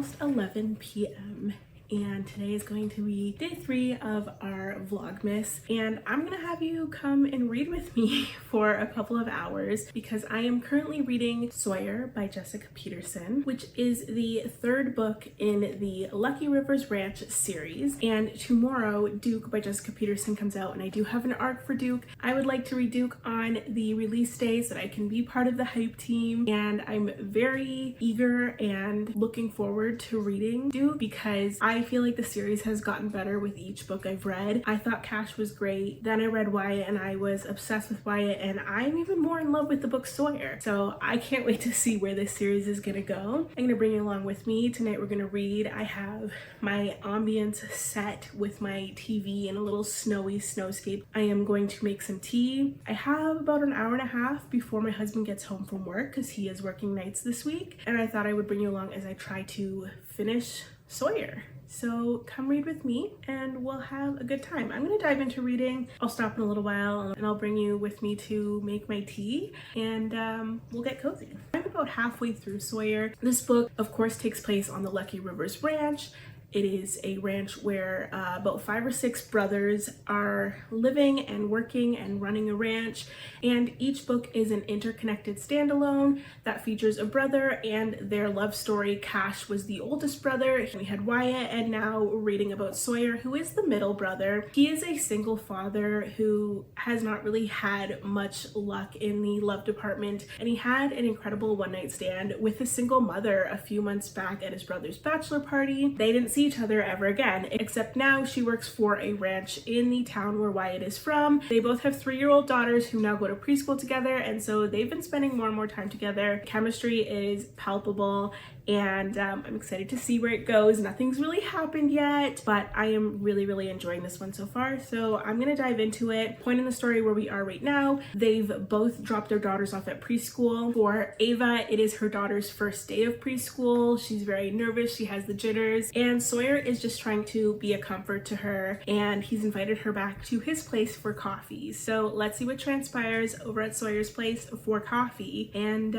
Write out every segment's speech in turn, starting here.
almost 11 p.m. and today is going to be day 3 of our Vlogmas, and I'm gonna have you come and read with me for a couple of hours because I am currently reading Sawyer by Jessica Peterson, which is the 3rd book in the Lucky Rivers Ranch series. And tomorrow Duke by Jessica Peterson comes out, and I do have an arc for Duke. I would like to read Duke on the release day so that I can be part of the hype team, and I'm very eager and looking forward to reading Duke because I feel like the series has gotten better with each book I've read. I thought Cash was great, then I read Wyatt and I was obsessed with Wyatt, and I'm even more in love with the book Sawyer. So I can't wait to see where this series is gonna go. I'm gonna bring you along with me. Tonight we're gonna read. I have my ambience set with my TV and a little snowy snowscape. I am going to make some tea. I have about an hour and a half before my husband gets home from work because he is working nights this week, and I thought I would bring you along as I try to finish Sawyer. So come read with me and we'll have a good time. I'm gonna dive into reading. I'll stop in a little while and I'll bring you with me to make my tea, and we'll get cozy. I'm about halfway through Sawyer. This book, of course, takes place on the Lucky Rivers Ranch. It is a ranch where about 5 or 6 brothers are living and working and running a ranch, and each book is an interconnected standalone that features a brother and their love story. Cash was the oldest brother. We had Wyatt, and now we're reading about Sawyer, who is the middle brother. He is a single father who has not really had much luck in the love department, and he had an incredible one-night stand with a single mother a few months back at his brother's bachelor party. They didn't see each other ever again, except now she works for a ranch in the town where Wyatt is from. They both have 3-year-old daughters who now go to preschool together, and so they've been spending more and more time together. Chemistry is palpable, and I'm excited to see where it goes. Nothing's really happened yet, but I am really enjoying this one so far, so I'm gonna dive into it. Point in the story where we are right now, they've both dropped their daughters off at preschool. For Ava, it is her daughter's first day of preschool. She's very nervous, she has the jitters, and Sawyer is just trying to be a comfort to her, and he's invited her back to his place for coffee. So let's see what transpires over at Sawyer's place for coffee, and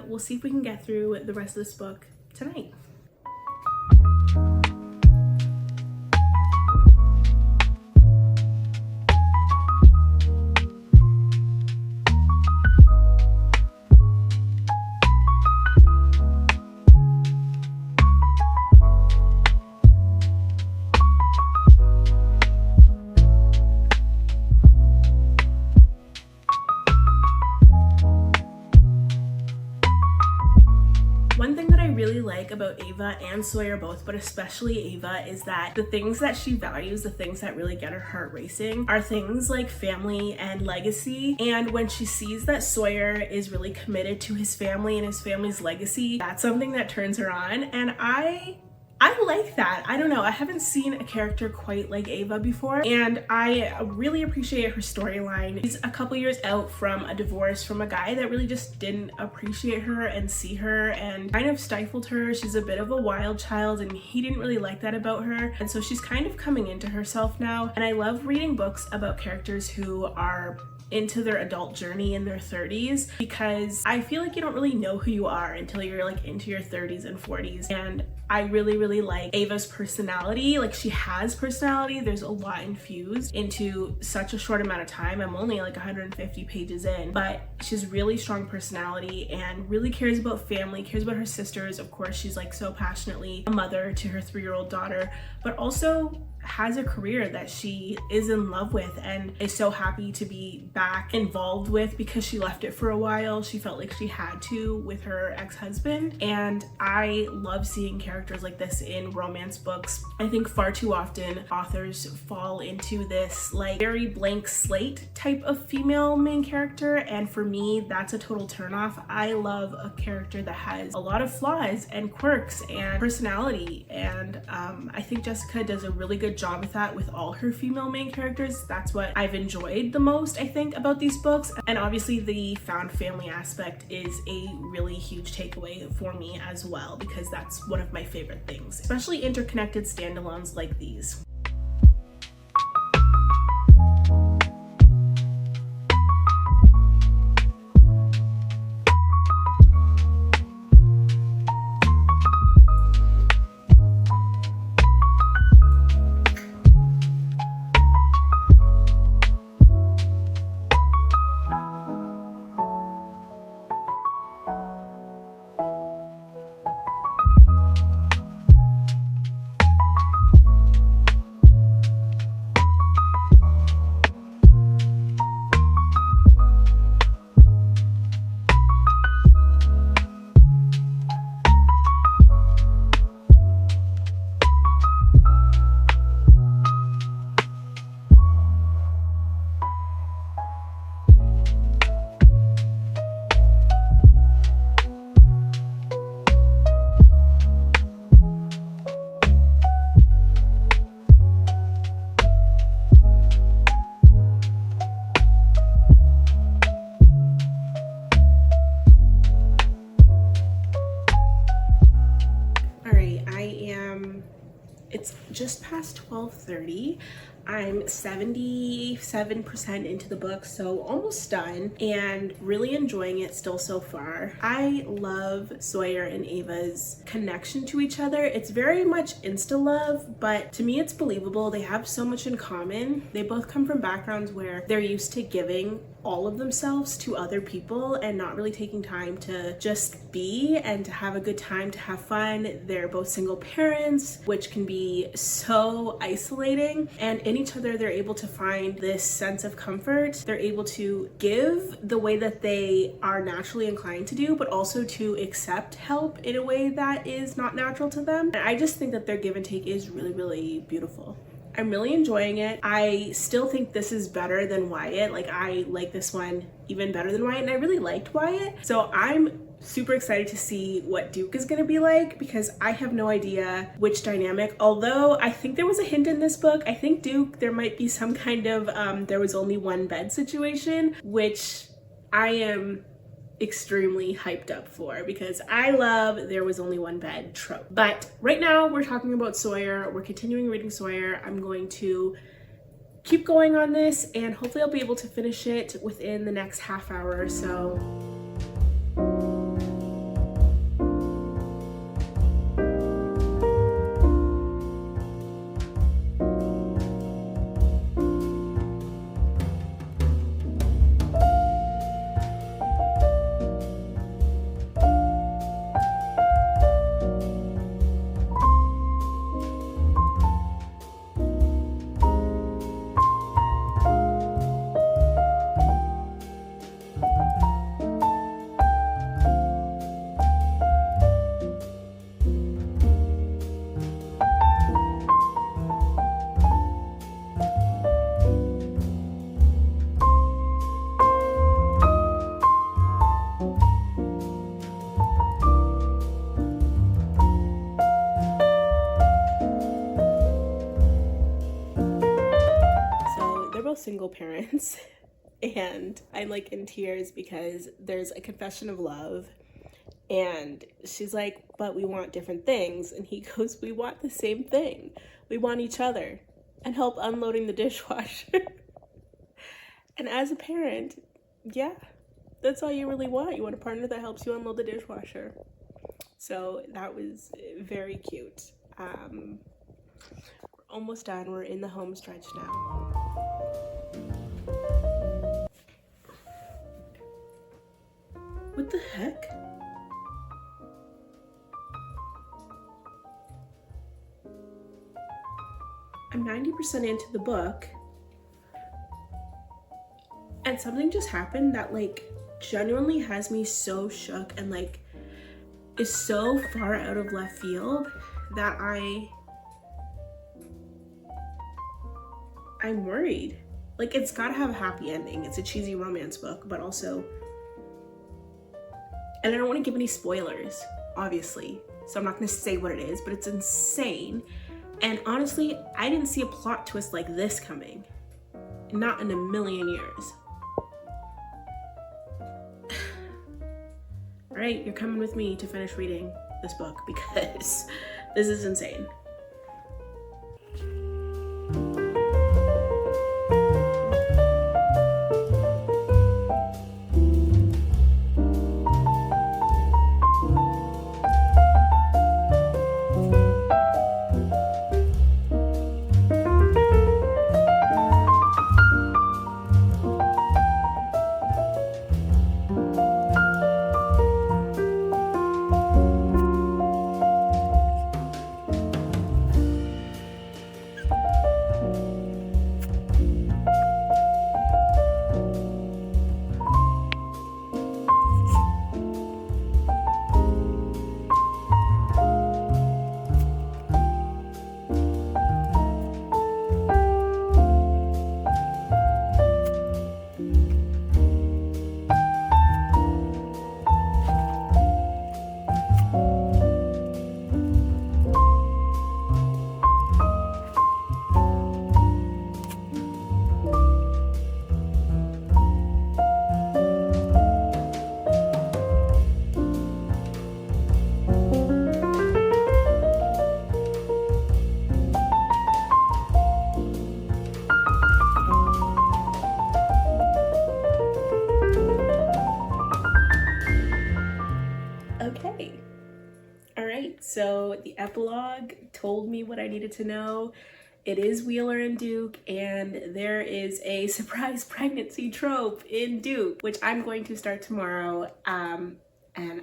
we'll see if we can get through the rest of this book tonight. About Ava and Sawyer both, but especially Ava, is that the things that she values, the things that really get her heart racing, are things like family and legacy. And when she sees that Sawyer is really committed to his family and his family's legacy, that's something that turns her on, and I like that. I don't know, I haven't seen a character quite like Ava before, and I really appreciate her storyline. She's a couple years out from a divorce from a guy that really just didn't appreciate her and see her and kind of stifled her. She's a bit of a wild child, and he didn't really like that about her, and so she's kind of coming into herself now. And I love reading books about characters who are into their adult journey in their 30s, because I feel like you don't really know who you are until you're like into your 30s and 40s. And I really like Ava's personality. Like, she has personality. There's a lot infused into such a short amount of time. I'm only like 150 pages in, but she's really strong personality and really cares about family, cares about her sisters. Of course, she's like so passionately a mother to her 3-year-old daughter, but also has a career that she is in love with and is so happy to be back involved with because she left it for a while. She felt like she had to with her ex-husband, and I love seeing characters like this in romance books. I think far too often authors fall into this like very blank slate type of female main character, and for me that's a total turnoff. I love a character that has a lot of flaws and quirks and personality, and I think Jessica does a really good job with that with all her female main characters. That's what I've enjoyed the most, I think, about these books. And obviously the found family aspect is a really huge takeaway for me as well, because that's one of my favorite things, especially interconnected standalones like these. 12:30. I'm 77% into the book, so almost done, and really enjoying it still so far. I love Sawyer and Ava's connection to each other. It's very much insta love, but to me it's believable. They have so much in common. They both come from backgrounds where they're used to giving all of themselves to other people and not really taking time to just be and to have a good time, to have fun. They're both single parents, which can be so isolating, and in each other they're able to find this sense of comfort. They're able to give the way that they are naturally inclined to do, but also to accept help in a way that is not natural to them. And I just think that their give and take is really, really beautiful. I'm really enjoying it. I still think this is better than Wyatt. Like, I like this one even better than Wyatt, and I really liked Wyatt. So I'm super excited to see what Duke is gonna be like, because I have no idea which dynamic. Although I think there was a hint in this book. I think Duke, there might be some kind of there was only one bed situation, which I am extremely hyped up for, because I love there was only one bed trope. But right now we're talking about Sawyer. We're continuing reading Sawyer. I'm going to keep going on this, and hopefully I'll be able to finish it within the next half hour or so. Single parents, and I'm like in tears because there's a confession of love, and she's like, but we want different things, and he goes, we want the same thing. We want each other and help unloading the dishwasher. And as a parent, yeah, that's all you really want. You want a partner that helps you unload the dishwasher. So that was very cute. We're almost done. We're in the home stretch now. What the heck? I'm 90% into the book, and something just happened that like genuinely has me so shook, and like is so far out of left field that I'm worried. Like, it's gotta have a happy ending. It's a cheesy romance book, but also, and I don't want to give any spoilers, obviously, so I'm not gonna say what it is, but it's insane. And honestly, I didn't see a plot twist like this coming. Not in a million years. All right, you're coming with me to finish reading this book, because this is insane. So the epilogue told me what I needed to know. It is Wheeler and Duke, and there is a surprise pregnancy trope in Duke, which I'm going to start tomorrow, and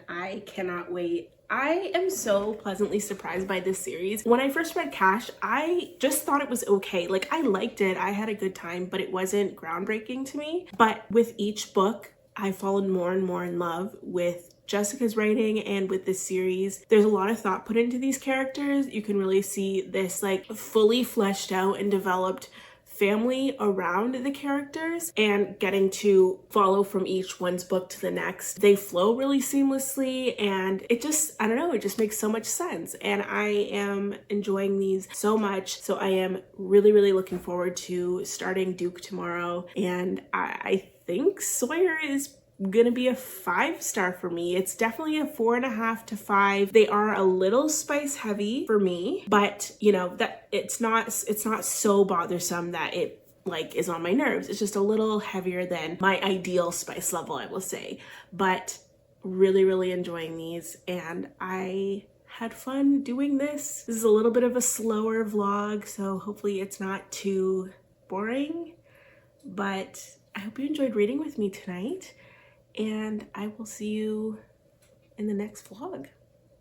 I cannot wait. I am so pleasantly surprised by this series. When I first read Cash, I just thought it was okay. Like, I liked it, I had a good time, but it wasn't groundbreaking to me. But with each book, I've fallen more and more in love with Jessica's writing and with this series. There's a lot of thought put into these characters. You can really see this like fully fleshed out and developed family around the characters, and getting to follow from each one's book to the next. They flow really seamlessly, and it just, I don't know, it just makes so much sense, and I am enjoying these so much. So I am really looking forward to starting Duke tomorrow, and I think Sawyer is gonna be a 5-star for me. It's definitely a 4.5 to 5. They are a little spice heavy for me, but you know, that it's not so bothersome that it like is on my nerves. It's just a little heavier than my ideal spice level, I will say. But really enjoying these, and I had fun doing this. This is a little bit of a slower vlog, so hopefully it's not too boring, but I hope you enjoyed reading with me tonight, and I will see you in the next vlog.